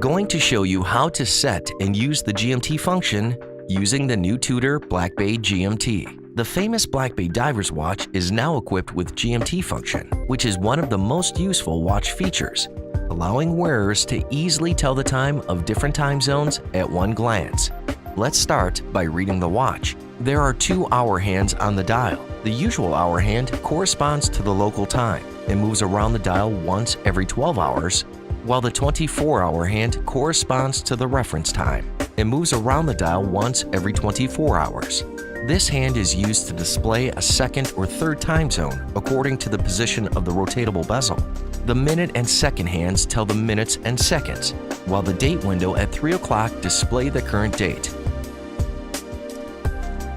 going to show you how to set and use the GMT function using the new TUDOR Black Bay GMT. The famous Black Bay diver's watch is now equipped with GMT function, which is one of the most useful watch features, allowing wearers to easily tell the time of different time zones at one glance. Let's start by reading the watch. There are 2 hour hands on the dial. The usual hour hand corresponds to the local time and moves around the dial once every 12 hours, while the 24-hour hand corresponds to the reference time and moves around the dial once every 24 hours. This hand is used to display a second or third time zone according to the position of the rotatable bezel. The minute and second hands tell the minutes and seconds, while the date window at 3 o'clock display the current date.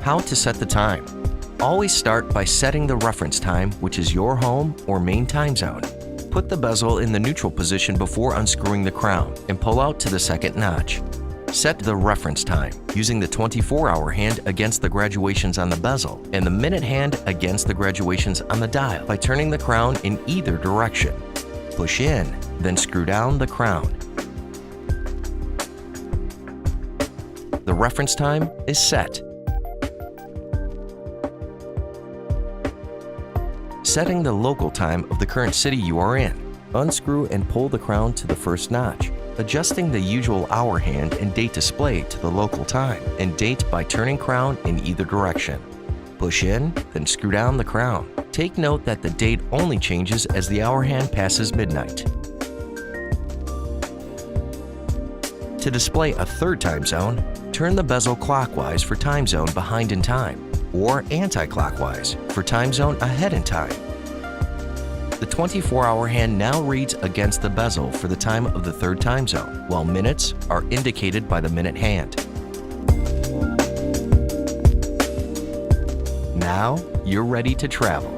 How to set the time. Always start by setting the reference time, which is your home or main time zone. Put the bezel in the neutral position before unscrewing the crown and pull out to the second notch. Set the reference time using the 24-hour hand against the graduations on the bezel and the minute hand against the graduations on the dial by turning the crown in either direction. Push in, then screw down the crown. The reference time is set. Setting the local time of the current city you are in. Unscrew and pull the crown to the first notch, adjusting the usual hour hand and date display to the local time and date by turning crown in either direction. Push in, then screw down the crown. Take note that the date only changes as the hour hand passes midnight. To display a third time zone, turn the bezel clockwise for time zone behind in time, or anti-clockwise for time zone ahead in time. The 24-hour hand now reads against the bezel for the time of the third time zone, while minutes are indicated by the minute hand. Now you're ready to travel.